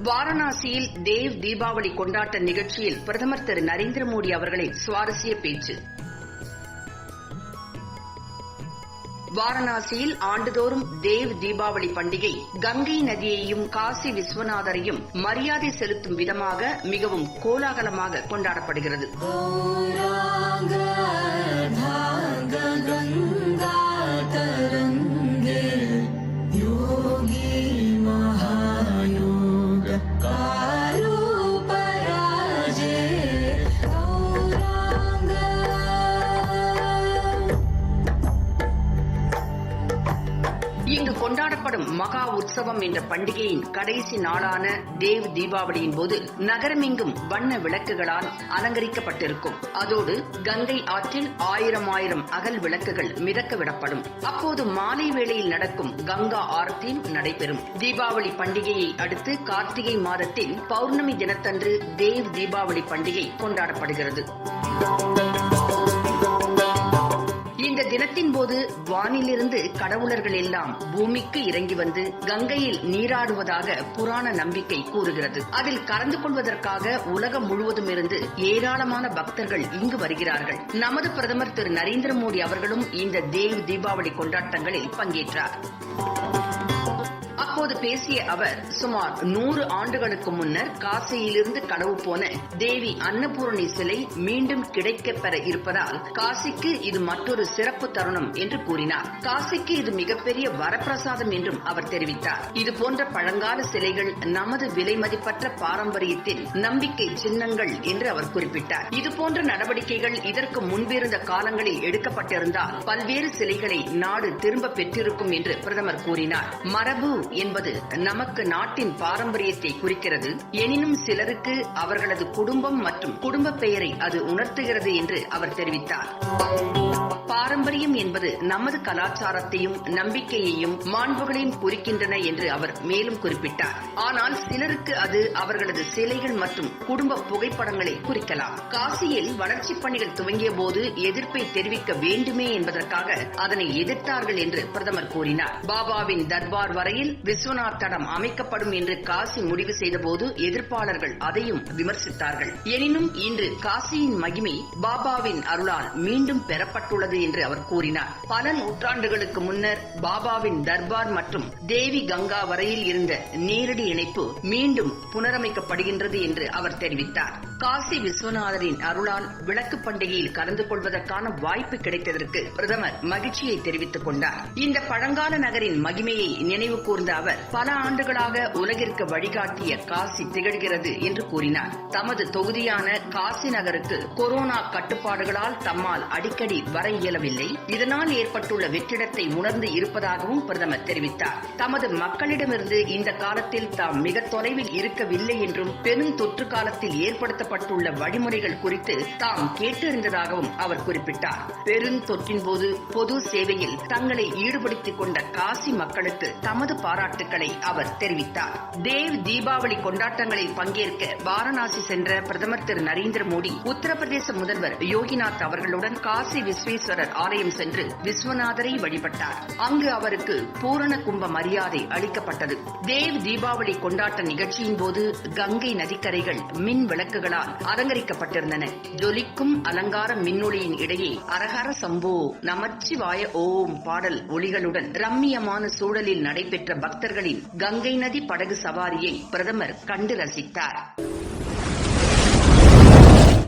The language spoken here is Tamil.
வாரணாசியில் தேவ் தீபாவளி கொண்டாட்ட நிகழ்ச்சியில் பிரதமர் திரு நரேந்திர மோடி அவர்களின் சுவாரஸ்ய பேச்சு. வாரணாசியில் ஆண்டுதோறும் தேவ் தீபாவளி பண்டிகை கங்கை நதியையும் காசி விஸ்வநாதரையும் மரியாதை செலுத்தும் விதமாக மிகவும் கோலாகலமாக கொண்டாடப்படுகிறது. இங்கு கொண்டாடப்படும் மகா உற்சவம் என்ற பண்டிகையின் கடைசி நாளான தேவ் தீபாவளியின் போது நகரமெங்கும் வண்ண விளக்குகளால் அலங்கரிக்கப்பட்டிருக்கும். அதோடு கங்கை ஆற்றில் ஆயிரம் அகல் விளக்குகள் மிதக்க விடப்படும். அப்போது மாலை வேளையில் நடக்கும் கங்கா ஆரத்தியும் நடைபெறும். தீபாவளி பண்டிகையை அடுத்து கார்த்திகை மாதத்தில் பௌர்ணமி தினத்தன்று தேவ் தீபாவளி பண்டிகை கொண்டாடப்படுகிறது. இந்த தினத்தின் போது வானிலிருந்து கடவுளர்கள் எல்லாம் பூமிக்கு இறங்கி வந்து கங்கையில் நீராடுவதாக புராண நம்பிக்கை கூறுகிறது. அதில் கலந்து கொள்வதற்காக உலகம் முழுவதும் இருந்து ஏராளமான பக்தர்கள் இங்கு வருகிறார்கள். நமது பிரதமர் திரு நரேந்திர மோடி அவர்களும் இந்த தேவ் தீபாவளி கொண்டாட்டங்களில் பங்கேற்றார். அப்போது பேசிய அவர், சுமார் 100 ஆண்டுகளுக்கு முன்னர் காசியிலிருந்து களவு போன தேவி அன்னபூரணி சிலை மீண்டும் கிடைக்கப் பெற இருப்பதால் காசிக்கு இது மற்றொரு சிறப்பு தருணம் என்று கூறினார். காசிக்கு இது மிகப்பெரிய வரப்பிரசாதம் என்றும் அவர் தெரிவித்தார். இதுபோன்ற பழங்கால சிலைகள் நமது விலை மதிப்பற்ற பாரம்பரியத்தின் நம்பிக்கை சின்னங்கள் என்று அவர் குறிப்பிட்டார். இதுபோன்ற நடவடிக்கைகள் இதற்கு முன்பிருந்த காலங்களில் எடுக்கப்பட்டிருந்தால் பல்வேறு சிலைகளை நாடு திரும்ப பெற்றிருக்கும் என்று பிரதமர் கூறினார். மரபு என்பது நமக்கு நாட்டின் பாரம்பரியத்தை குறிக்கிறது. எனினும் சிலருக்கு அவர்களது குடும்பம் மற்றும் குடும்ப பெயரை அது உணர்த்துகிறது என்று அவர் தெரிவித்தார். பாரம்பரியம் என்பது நமது கலாச்சாரத்தையும் நம்பிக்கையையும் மாண்புகளையும் குறிக்கின்றன என்று அவர் மேலும் குறிப்பிட்டார். ஆனால் சிலருக்கு அது அவர்களது சிலைகள் மற்றும் குடும்ப புகைப்படங்களை குறிக்கலாம். காசியில் வளர்ச்சிப் பணிகள் துவங்கிய போது எதிர்ப்பை தெரிவிக்க வேண்டுமே என்பதற்காக அதனை எதிர்த்தார்கள் என்று பிரதமர் கூறினார். பாபாவின் தர்பார் வரையில் விஸ்வநாத் தடம் அமைக்கப்படும் என்று காசி முடிவு செய்தபோது எதிர்ப்பாளர்கள் அதையும் விமர்சித்தார்கள். எனினும் இன்று காசியின் மகிமை பாபாவின் அருளால் மீண்டும் பெறப்பட்டுள்ளது என்று அவர் கூறினார். பல நூற்றாண்டுகளுக்கு முன்னர் பாபாவின் தர்பார் மற்றும் தேவி கங்கா வரையில் இருந்த நேரடி இணைப்பு மீண்டும் புனரமைக்கப்படுகின்றது என்று அவர் தெரிவித்தார். காசி விஸ்வநாதரின் அருளால் விளக்கு பண்டிகையில் கலந்து கொள்வதற்கான வாய்ப்பு கிடைத்ததற்கு பிரதமர் மகிழ்ச்சியை தெரிவித்துக் கொண்டார். இந்த பழங்கால நகரின் மகிமையை நினைவு கூர்ந்த அவர், பல ஆண்டுகளாக உலகிற்கு வழிகாட்டிய காசி திகழ்கிறது என்று கூறினார். தமது தொகுதியான காசி நகருக்கு கொரோனா கட்டுப்பாடுகளால் தம்மால் அடிக்கடி வர இயலவில்லை. இதனால் ஏற்பட்டுள்ள வெற்றிடத்தை உணர்ந்து இருப்பதாகவும் பிரதமர் தெரிவித்தார். தமது மக்களிடமிருந்து இந்த காலத்தில் தாம் மிக தொலைவில் இருக்கவில்லை என்றும் பெரும் தொற்று காலத்தில் ஏற்படுத்தப்பட்டுள்ள வழிமுறைகள் குறித்து தாம் கேட்டறிந்ததாகவும் அவர் குறிப்பிட்டார். பெருந்தொற்றின் போது பொது சேவையில் தங்களை ஈடுபடுத்திக் கொண்ட காசி மக்களுக்கு தமது பாராட்டுக்களை அவர் தெரிவித்தார். தேவ் தீபாவளி கொண்டாட்டங்களில் பங்கேற்க வாரணாசி சென்ற பிரதமர் திரு நரேந்திர மோடி உத்தரப்பிரதேச முதல்வர் யோகிநாத் அவர்களுடன் காசி விஸ்வேஸ்வரர் ஆலயம் சென்று விஸ்வநாதரை வழிபட்டார். அங்கு அவருக்கு பூரண கும்ப மரியாதை அளிக்கப்பட்டது. தேவ் தீபாவளி கொண்டாட்ட நிகழ்ச்சியின் போது கங்கை நதிக்கரைகள் மின் விளக்குகளால் அலங்கரிக்கப்பட்டிருந்தன. ஜொலிக்கும் அலங்கார மின்னொளியின் இடையே அரஹர சம்போ நமச்சிவாய ஓம் பாடல் ஒளிகளுடன் ரம்மியமான சூழலில் நடைபெற்ற பக்தர்களின் கங்கை நதி படகு சவாரியை பிரதமர் கண்டு ரசித்தார்.